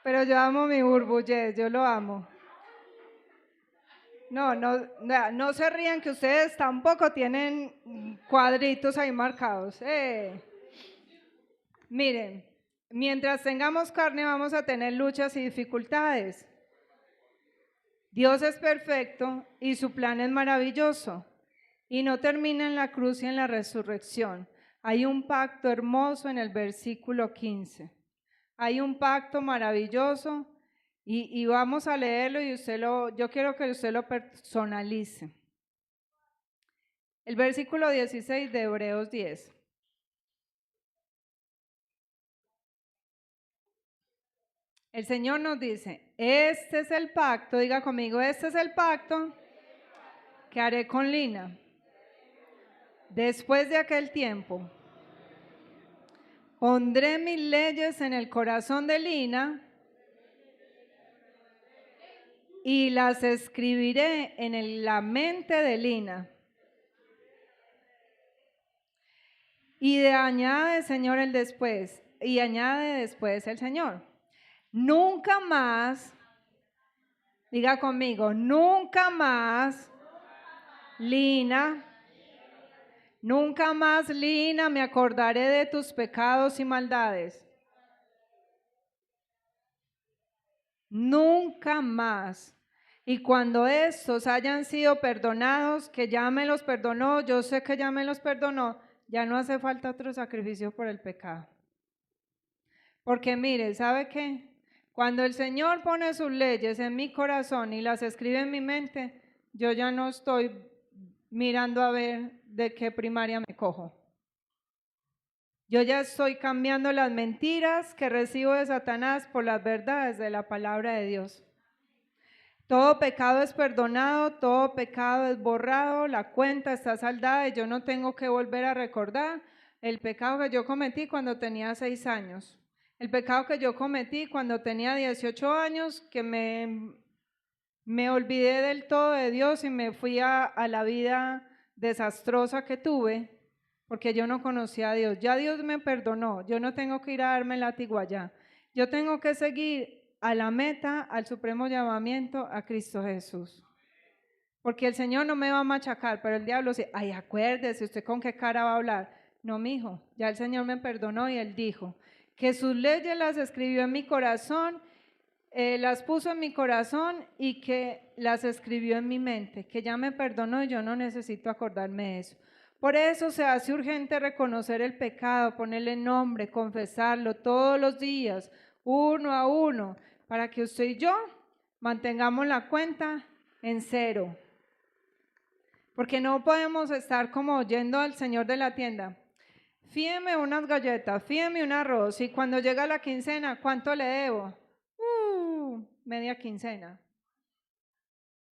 Pero yo amo mi burbullez, yo lo amo. No se rían que ustedes tampoco tienen cuadritos ahí marcados. Miren, mientras tengamos carne vamos a tener luchas y dificultades. Dios es perfecto y su plan es maravilloso. Y no termina en la cruz y en la resurrección. Hay un pacto hermoso en el versículo 15. Hay un pacto maravilloso y vamos a leerlo y yo quiero que usted lo personalice. El versículo 16 de Hebreos 10. El Señor nos dice, este es el pacto, diga conmigo, este es el pacto que haré con Lina. Después de aquel tiempo, pondré mis leyes en el corazón de Lina y las escribiré en la mente de Lina. Y añade después el Señor. Nunca más, diga conmigo, nunca más, Lina, nunca más, Lina, me acordaré de tus pecados y maldades. Nunca más. Y cuando estos hayan sido perdonados, que ya me los perdonó, yo sé que ya me los perdonó, ya no hace falta otro sacrificio por el pecado. Porque mire, ¿sabe qué? Cuando el Señor pone sus leyes en mi corazón y las escribe en mi mente, yo ya no estoy mirando a ver de qué primaria me cojo. Yo ya estoy cambiando las mentiras que recibo de Satanás por las verdades de la palabra de Dios. Todo pecado es perdonado, todo pecado es borrado, la cuenta está saldada y yo no tengo que volver a recordar el pecado que yo cometí cuando tenía 6 años. El pecado que yo cometí cuando tenía 18 años, que me olvidé del todo de Dios y me fui a la vida desastrosa que tuve, porque yo no conocía a Dios. Ya Dios me perdonó, yo no tengo que ir a darme látigo allá. Yo tengo que seguir a la meta, al supremo llamamiento, a Cristo Jesús. Porque el Señor no me va a machacar, pero el diablo dice, ay, acuérdese, ¿usted con qué cara va a hablar? No, mijo, ya el Señor me perdonó y Él dijo que sus leyes las escribió en mi corazón, las puso en mi corazón y que las escribió en mi mente, que ya me perdonó y yo no necesito acordarme de eso. Por eso se hace urgente reconocer el pecado, ponerle nombre, confesarlo todos los días, uno a uno, para que usted y yo mantengamos la cuenta en cero. Porque no podemos estar como yendo al señor de la tienda. Fíeme unas galletas, fíeme un arroz y cuando llega la quincena, ¿cuánto le debo? Media quincena.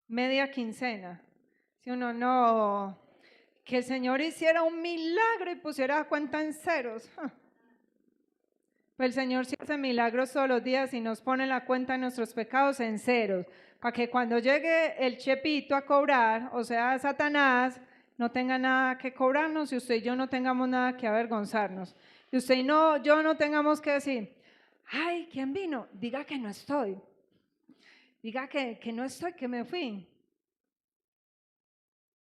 Media quincena. Si uno no, que el Señor hiciera un milagro y pusiera la cuenta en ceros. Pues el Señor sí hace milagros todos los días y nos pone la cuenta de nuestros pecados en ceros, para que cuando llegue el chepito a cobrar, o sea, Satanás, no tenga nada que cobrarnos y usted y yo no tengamos nada que avergonzarnos. Y usted y yo no tengamos que decir, ay, ¿quién vino? Diga que no estoy. Diga que no estoy, que me fui.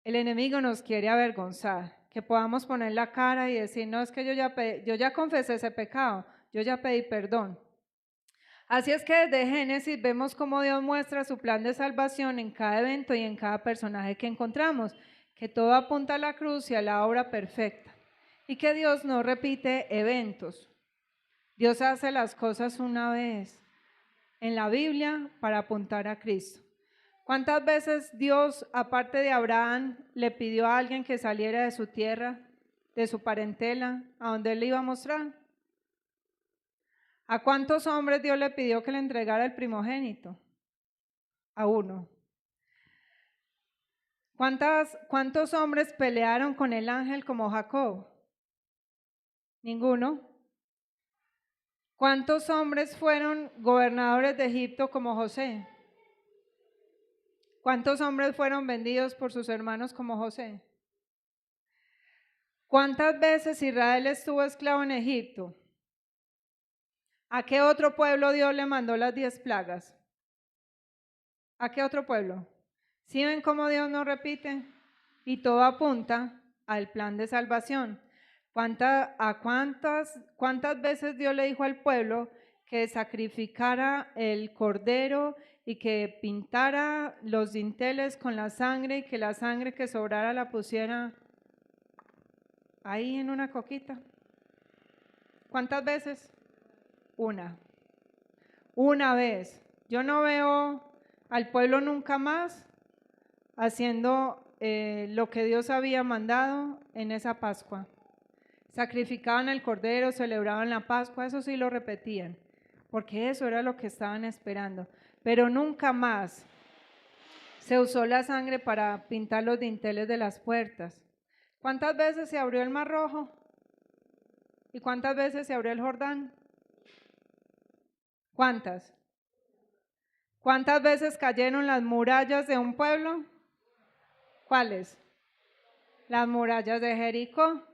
El enemigo nos quiere avergonzar, que podamos poner la cara y decir, no, es que yo ya confesé ese pecado, yo ya pedí perdón. Así es que desde Génesis vemos cómo Dios muestra su plan de salvación en cada evento y en cada personaje que encontramos, que todo apunta a la cruz y a la obra perfecta, y que Dios no repite eventos. Dios hace las cosas una vez. en la Biblia para apuntar a Cristo. ¿Cuántas veces Dios, aparte de Abraham, le pidió a alguien que saliera de su tierra, de su parentela, a donde él le iba a mostrar? ¿A cuántos hombres Dios le pidió que le entregara el primogénito? A uno. ¿Cuántos hombres pelearon con el ángel como Jacob? Ninguno. ¿Cuántos hombres fueron gobernadores de Egipto como José? ¿Cuántos hombres fueron vendidos por sus hermanos como José? ¿Cuántas veces Israel estuvo esclavo en Egipto? ¿A qué otro pueblo Dios le mandó las 10 plagas? ¿A qué otro pueblo? ¿Sí ven cómo Dios no repite? Y todo apunta al plan de salvación. ¿Cuántas veces Dios le dijo al pueblo que sacrificara el cordero y que pintara los dinteles con la sangre y que la sangre que sobrara la pusiera ahí en una coquita? ¿Cuántas veces? Una vez. Yo no veo al pueblo nunca más haciendo lo que Dios había mandado en esa Pascua. Sacrificaban el cordero, celebraban la Pascua, eso sí lo repetían, porque eso era lo que estaban esperando. Pero nunca más se usó la sangre para pintar los dinteles de las puertas. ¿Cuántas veces se abrió el Mar Rojo? ¿Y cuántas veces se abrió el Jordán? ¿Cuántas? ¿Cuántas veces cayeron las murallas de un pueblo? ¿Cuáles? Las murallas de Jericó.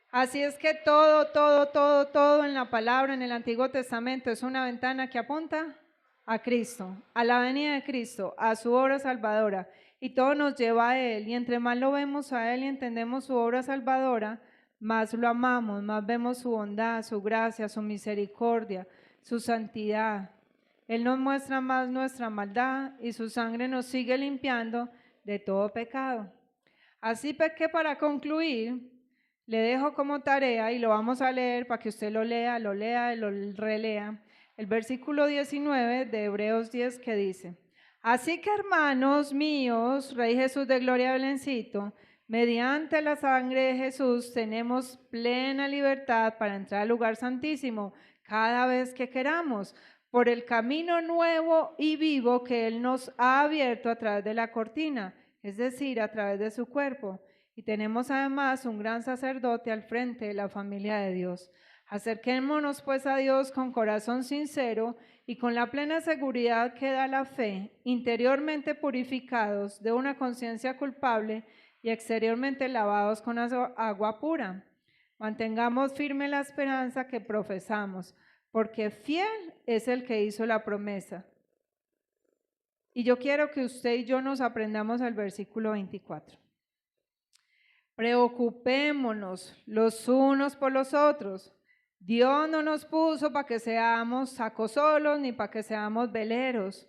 Así es que todo en la palabra, en el Antiguo Testamento, es una ventana que apunta a Cristo, a la venida de Cristo, a su obra salvadora. Y todo nos lleva a Él. Y entre más lo vemos a Él y entendemos su obra salvadora, más lo amamos, más vemos su bondad, su gracia, su misericordia, su santidad. Él nos muestra más nuestra maldad y su sangre nos sigue limpiando de todo pecado. Así que para concluir, le dejo como tarea y lo vamos a leer para que usted lo lea y lo relea. El versículo 19 de Hebreos 10 que dice: así que hermanos míos, Rey Jesús de Gloria Belencito, mediante la sangre de Jesús tenemos plena libertad para entrar al lugar santísimo cada vez que queramos, por el camino nuevo y vivo que Él nos ha abierto a través de la cortina, es decir, a través de su cuerpo. Y tenemos además un gran sacerdote al frente de la familia de Dios. Acerquémonos pues a Dios con corazón sincero y con la plena seguridad que da la fe, interiormente purificados de una conciencia culpable y exteriormente lavados con agua pura. Mantengamos firme la esperanza que profesamos, porque fiel es el que hizo la promesa. Y yo quiero que usted y yo nos aprendamos el versículo 24. Preocupémonos los unos por los otros. Dios no nos puso para que seamos sacosolos ni para que seamos veleros.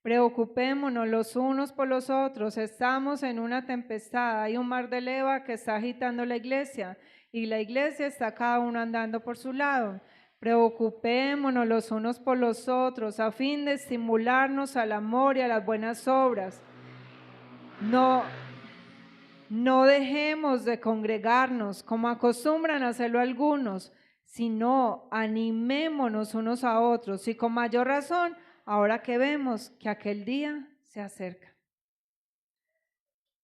Preocupémonos los unos por los otros. Estamos en una tempestad, hay un mar de leva que está agitando la iglesia y la iglesia está cada uno andando por su lado. Preocupémonos los unos por los otros a fin de estimularnos al amor y a las buenas obras. No dejemos de congregarnos como acostumbran a hacerlo algunos, sino animémonos unos a otros y con mayor razón ahora que vemos que aquel día se acerca.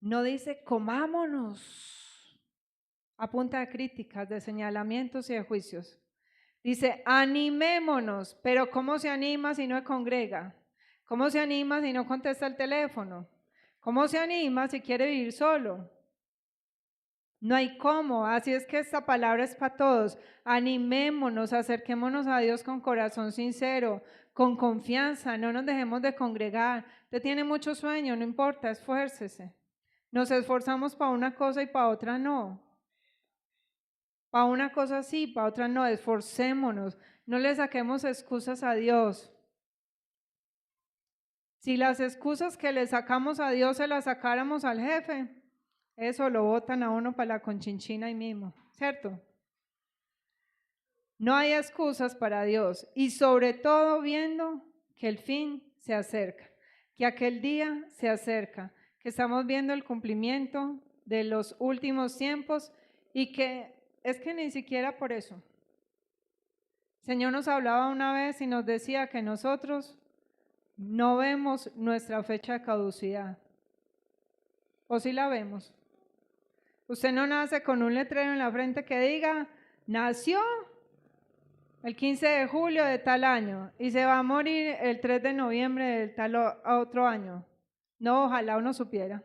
No dice comámonos a punta de críticas, de señalamientos y de juicios. Dice animémonos, pero ¿cómo se anima si no se congrega? ¿Cómo se anima si no contesta el teléfono? ¿Cómo se anima si quiere vivir solo? No hay cómo, así es que esta palabra es para todos. Animémonos, acerquémonos a Dios con corazón sincero, con confianza, no nos dejemos de congregar. Usted tiene mucho sueño, no importa, esfuércese. Nos esforzamos para una cosa y para otra no. Para una cosa sí, para otra no, esforcémonos. No le saquemos excusas a Dios. Si las excusas que le sacamos a Dios se las sacáramos al jefe, eso lo botan a uno para la conchinchina ahí mismo, ¿cierto? No hay excusas para Dios y sobre todo viendo que el fin se acerca, que aquel día se acerca, que estamos viendo el cumplimiento de los últimos tiempos y que es que ni siquiera por eso. El Señor nos hablaba una vez y nos decía que nosotros no vemos nuestra fecha de caducidad. ¿O sí la vemos? Usted no nace con un letrero en la frente que diga, nació el 15 de julio de tal año y se va a morir el 3 de noviembre de tal otro año. No, ojalá uno supiera.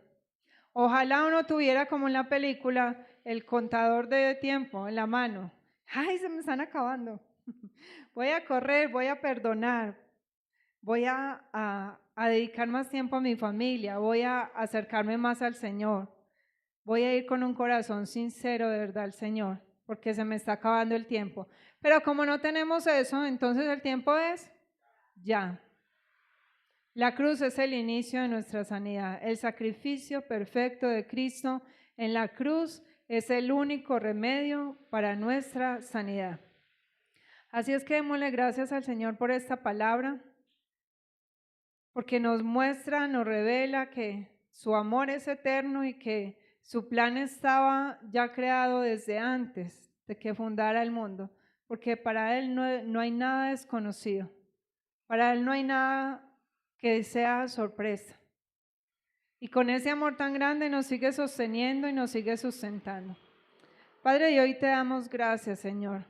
Ojalá uno tuviera como en la película el contador de tiempo en la mano. Ay, se me están acabando. Voy a correr, voy a perdonar, voy a dedicar más tiempo a mi familia, voy a acercarme más al Señor. Voy a ir con un corazón sincero de verdad al Señor, porque se me está acabando el tiempo. Pero como no tenemos eso, entonces el tiempo es ya. La cruz es el inicio de nuestra sanidad. El sacrificio perfecto de Cristo en la cruz es el único remedio para nuestra sanidad. Así es que démosle gracias al Señor por esta palabra, porque nos muestra, nos revela que su amor es eterno y que su plan estaba ya creado desde antes de que fundara el mundo, porque para Él no hay nada desconocido, para Él no hay nada que sea sorpresa. Y con ese amor tan grande nos sigue sosteniendo y nos sigue sustentando. Padre, y hoy te damos gracias, Señor.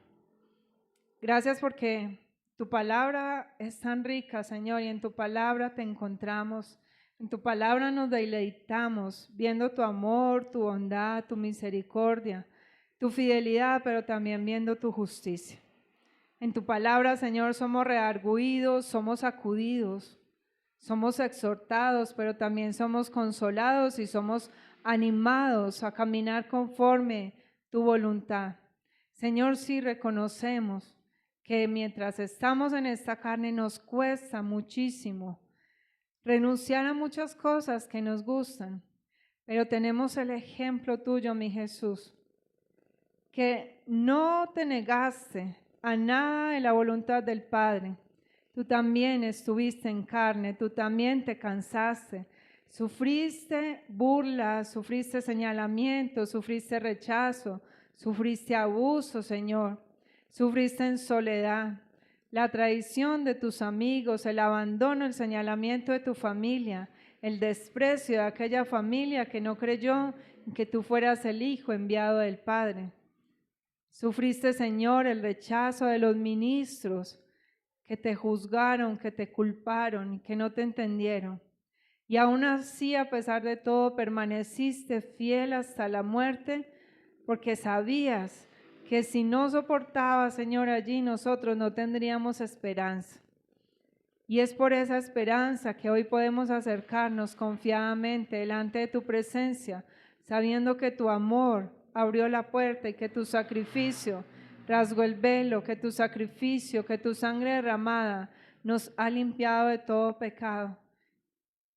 Gracias porque tu palabra es tan rica, Señor, y en tu palabra te encontramos. En tu palabra nos deleitamos viendo tu amor, tu bondad, tu misericordia, tu fidelidad, pero también viendo tu justicia. En tu palabra, Señor, somos redarguidos, somos sacudidos, somos exhortados, pero también somos consolados y somos animados a caminar conforme tu voluntad. Señor, sí reconocemos que mientras estamos en esta carne nos cuesta muchísimo renunciar a muchas cosas que nos gustan, pero tenemos el ejemplo tuyo, mi Jesús, que no te negaste a nada de la voluntad del Padre. Tú también estuviste en carne, tú también te cansaste, sufriste burlas, sufriste señalamiento, sufriste rechazo, sufriste abuso, Señor, sufriste en soledad, la traición de tus amigos, el abandono, el señalamiento de tu familia, el desprecio de aquella familia que no creyó que tú fueras el Hijo enviado del Padre. Sufriste, Señor, el rechazo de los ministros que te juzgaron, que te culparon y que no te entendieron. Y aún así, a pesar de todo, permaneciste fiel hasta la muerte, porque sabías que si no soportabas, Señor, allí nosotros no tendríamos esperanza. Y es por esa esperanza que hoy podemos acercarnos confiadamente delante de tu presencia, sabiendo que tu amor abrió la puerta y que tu sacrificio rasgó el velo, que tu sacrificio, que tu sangre derramada nos ha limpiado de todo pecado.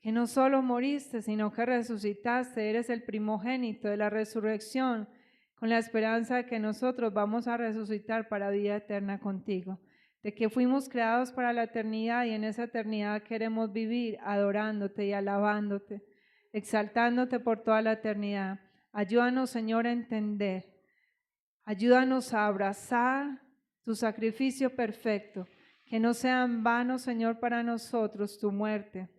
Que no solo moriste, sino que resucitaste, eres el primogénito de la resurrección, con la esperanza de que nosotros vamos a resucitar para vida eterna contigo, de que fuimos creados para la eternidad y en esa eternidad queremos vivir adorándote y alabándote, exaltándote por toda la eternidad. Ayúdanos, Señor, a entender, ayúdanos a abrazar tu sacrificio perfecto, que no sea en vano, Señor, para nosotros tu muerte.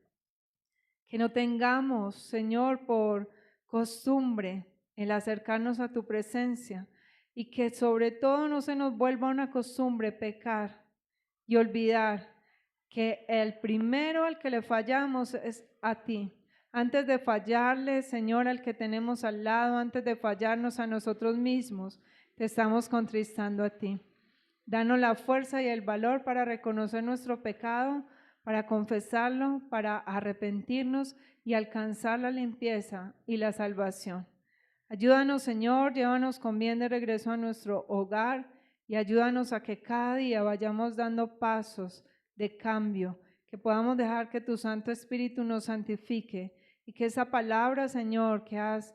Que no tengamos, Señor, por costumbre el acercarnos a tu presencia y que sobre todo no se nos vuelva una costumbre pecar y olvidar que el primero al que le fallamos es a ti. Antes de fallarle, Señor, al que tenemos al lado, antes de fallarnos a nosotros mismos, te estamos contristando a ti. Danos la fuerza y el valor para reconocer nuestro pecado, para confesarlo, para arrepentirnos y alcanzar la limpieza y la salvación. Ayúdanos, Señor, llévanos con bien de regreso a nuestro hogar y ayúdanos a que cada día vayamos dando pasos de cambio, que podamos dejar que tu Santo Espíritu nos santifique y que esa palabra, Señor, que has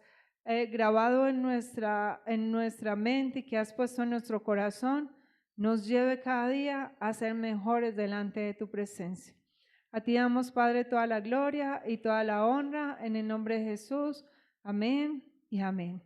grabado en nuestra mente y que has puesto en nuestro corazón, nos lleve cada día a ser mejores delante de tu presencia. A ti damos, Padre, toda la gloria y toda la honra, en el nombre de Jesús. Amén y amén.